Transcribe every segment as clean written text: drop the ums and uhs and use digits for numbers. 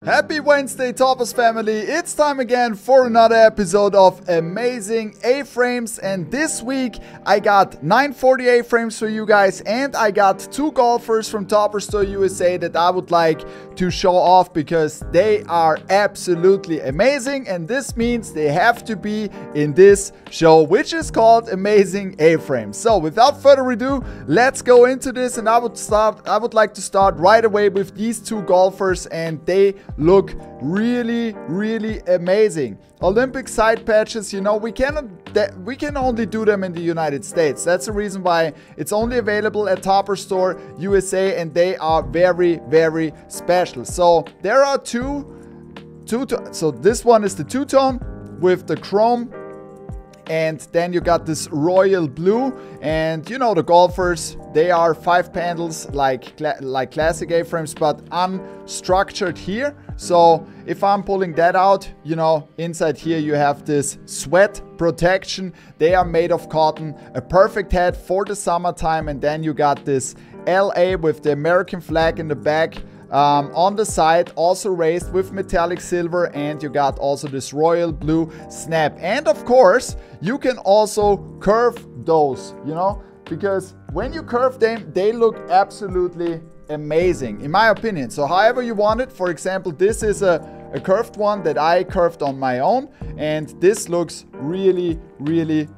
Happy Wednesday, Toppers family. It's time again for another episode of Amazing A-Frames, and this week I got 940 A-Frames for you guys, and I got two golfers from Topperzstore USA that I would like to show off because they are absolutely amazing, and this means they have to be in this show, which is called Amazing A-Frames. So without further ado, let's go into this, and I would like to start right away with these two golfers, and they look really amazing. Olympic side patches, you know, we can only do them in the United States. That's the reason why it's only available at Topperzstore USA, and they are very special. So there are so this one is the two-tone with the chrome, and then you got this royal blue, and you know the golfers, they are 5 panels like classic A-frames but unstructured here. So if I'm pulling that out, you know, inside here you have this sweat protection. They are made of cotton, a perfect hat for the summertime, and then you got this LA with the American flag in the back. On the side, also raised with metallic silver, and you got also this royal blue snap. And of course, you can also curve those, you know, because when you curve them, they look absolutely amazing, in my opinion. So however you want it, for example, this is a curved one that I curved on my own, and this looks really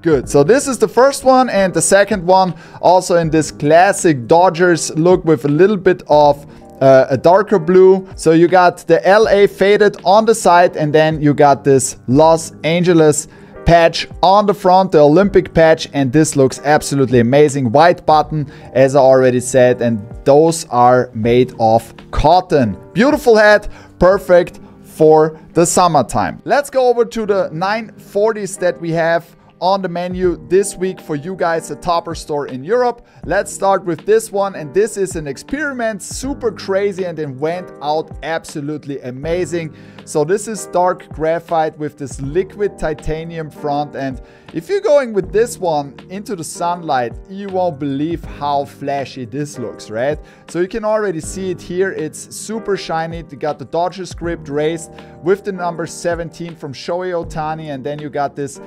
good. So this is the first one, and the second one also in this classic Dodgers look with a little bit of a darker blue. So you got the LA faded on the side, and then you got this Los Angeles patch on the front, the Olympic patch, and this looks absolutely amazing. White button, as I already said, and those are made of cotton. Beautiful hat, perfect for the summertime. Let's go over to the 940s that we have on the menu this week for you guys at Topperzstore in Europe. Let's start with this one, and this is an experiment, super crazy, and it went out absolutely amazing. So this is dark graphite with this liquid titanium front, and if you're going with this one into the sunlight, you won't believe how flashy this looks, right? So you can already see it here. It's super shiny. You got the Dodger script raised with the number 17 from Shohei Ohtani, and then you got this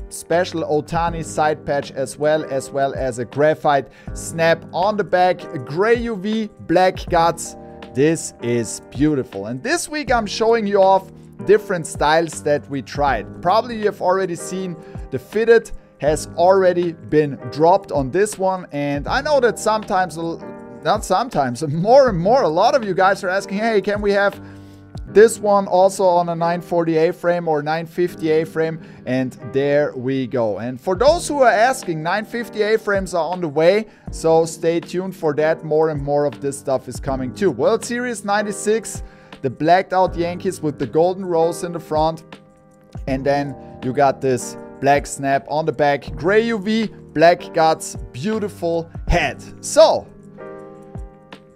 special Ohtani side patch as well as a graphite snap on the back, gray UV, black guts. This is beautiful. And this week I'm showing you off different styles that we tried. Probably you have already seen the fitted has already been dropped on this one, and I know that more and more a lot of you guys are asking, hey, can we have this one also on a 940 A-frame or 950 A-frame? And there we go. And for those who are asking, 950 A-frames are on the way, so stay tuned for that. More and more of this stuff is coming too. World Series 96, the blacked out Yankees with the golden rose in the front, and then you got this black snap on the back, gray UV, black guts, beautiful hat. So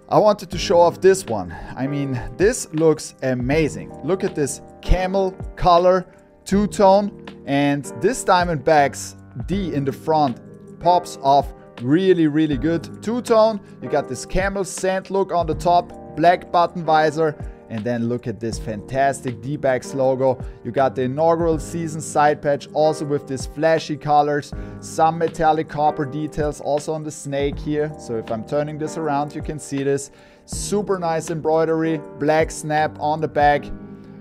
I wanted to show off this one. I mean, this looks amazing. Look at this camel color, two-tone, and this Diamondbacks D in the front pops off really good. Two-tone, you got this camel sand look on the top, black button visor, and then look at this fantastic D-backs logo. You got the inaugural season side patch also with this flashy colors, some metallic copper details also on the snake here. So if I'm turning this around, you can see this. Super nice embroidery, black snap on the back,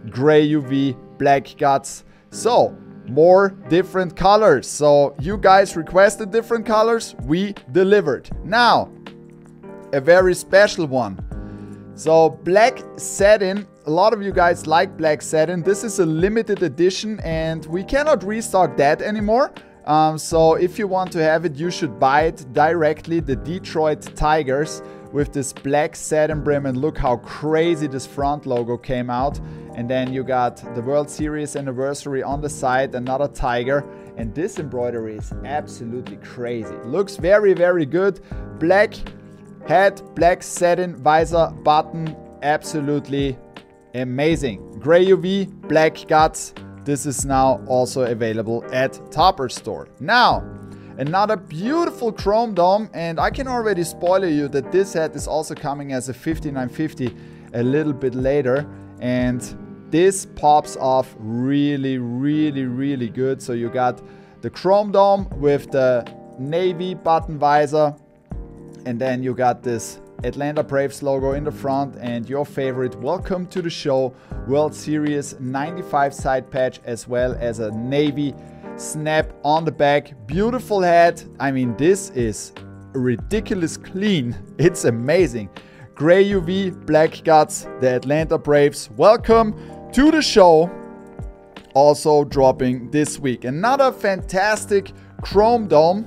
gray UV, black guts. So more different colors. So you guys requested different colors, we delivered. Now, a very special one. So black satin, a lot of you guys like black satin. This is a limited edition, and we cannot restock that anymore. So if you want to have it, you should buy it directly. The Detroit Tigers with this black satin brim, and look how crazy this front logo came out. And then you got the World Series anniversary on the side, another tiger, and this embroidery is absolutely crazy. Looks very good. Black hat, black satin visor, button, absolutely amazing. Gray UV, black guts. This is now also available at Topperzstore. Now, another beautiful chrome dome, and I can already spoiler you that this hat is also coming as a 5950 a little bit later. and this pops off really, really, really good. So you got the chrome dome with the navy button visor, and then you got this Atlanta Braves logo in the front, and your favorite welcome to the show World Series 95 side patch, as well as a navy snap on the back. Beautiful hat. I mean, this is ridiculous clean. It's amazing. Gray UV, black guts, the Atlanta Braves. Welcome to the show. Also dropping this week. Another fantastic chrome dome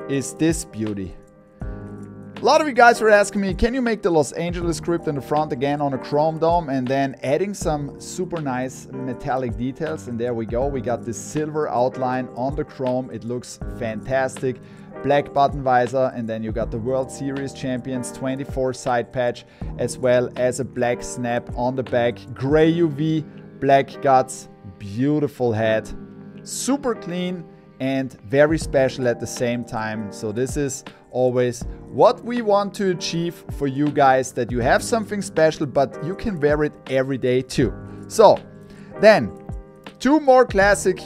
is this beauty. A lot of you guys were asking me, can you make the Los Angeles script in the front again on a chrome dome, and then adding some super nice metallic details. And there we go. We got this silver outline on the chrome. It looks fantastic. Black button visor, and then you got the World Series Champions 24 side patch, as well as a black snap on the back. Gray UV, black guts, beautiful hat. Super clean and very special at the same time. So this is always what we want to achieve for you guys, that you have something special, but you can wear it every day too. So then, two more classic,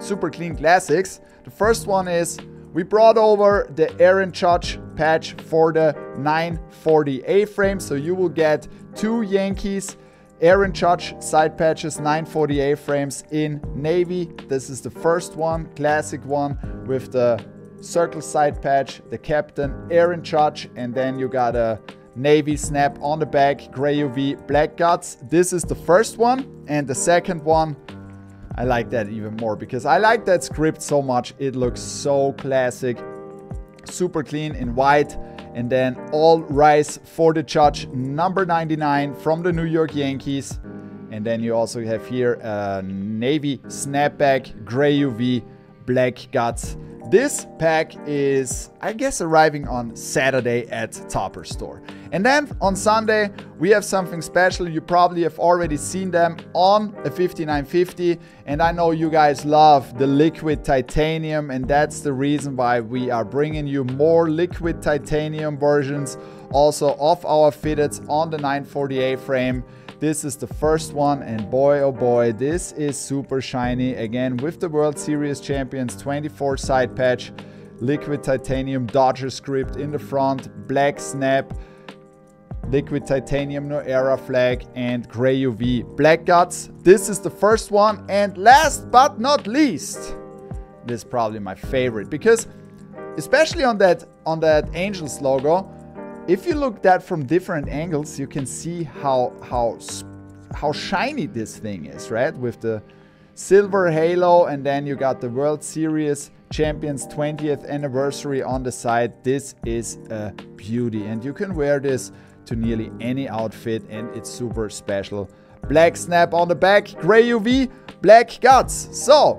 super clean classics. The first one is, we brought over the Aaron Judge patch for the 940 A-frame. So you will get two Yankees Aaron Judge side patches, 940 A-frames in navy. This is the first one, classic one, with the circle side patch, the captain Aaron Judge, and then you got a navy snap on the back, gray UV, black guts. This is the first one, and the second one, I like that even more because I like that script so much. It looks so classic, super clean in white, and then all rise for the Judge number 99 from the New York Yankees. And then you also have here a navy snapback, gray UV, black guts. This pack is, I guess, arriving on Saturday at Topperzstore. And then on Sunday, we have something special. You probably have already seen them on a 5950. And I know you guys love the liquid titanium. And that's the reason why we are bringing you more liquid titanium versions also of our fitteds on the 940A frame. This is the first one, and boy oh boy, this is super shiny. Again, with the World Series Champions 24 side patch, liquid titanium Dodger script in the front, black snap, liquid titanium No Era flag, and gray UV black guts. This is the first one, and last but not least, this is probably my favorite, because especially on that Angels logo, if you look that from different angles, you can see how shiny this thing is, right? With the silver halo, and then you got the World Series Champions 20th anniversary on the side. This is a beauty, and you can wear this to nearly any outfit, and it's super special. Black snap on the back, gray UV, black guts. So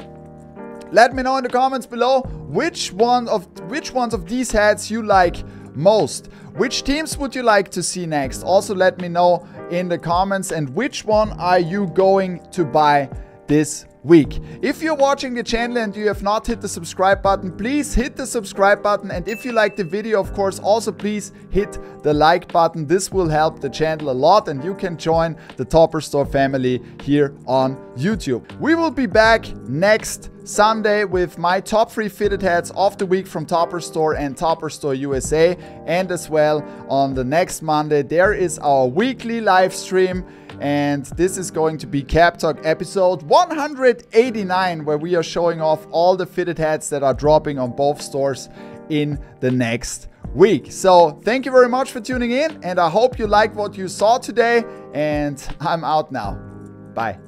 let me know in the comments below which ones of these hats you like most. Which teams would you like to see next? Also let me know in the comments, and which one are you going to buy this week? If you're watching the channel and you have not hit the subscribe button, please hit the subscribe button. And if you like the video, of course, also please hit the like button. This will help the channel a lot, and you can join the Topperzstore family here on YouTube. We will be back next Sunday with my top 3 fitted hats of the week from Topperzstore and Topperzstore USA. And as well on the next Monday, there is our weekly live stream. And this is going to be Cap Talk episode 189, where we are showing off all the fitted hats that are dropping on both stores in the next week. So thank you very much for tuning in, and I hope you liked what you saw today, and I'm out now. Bye.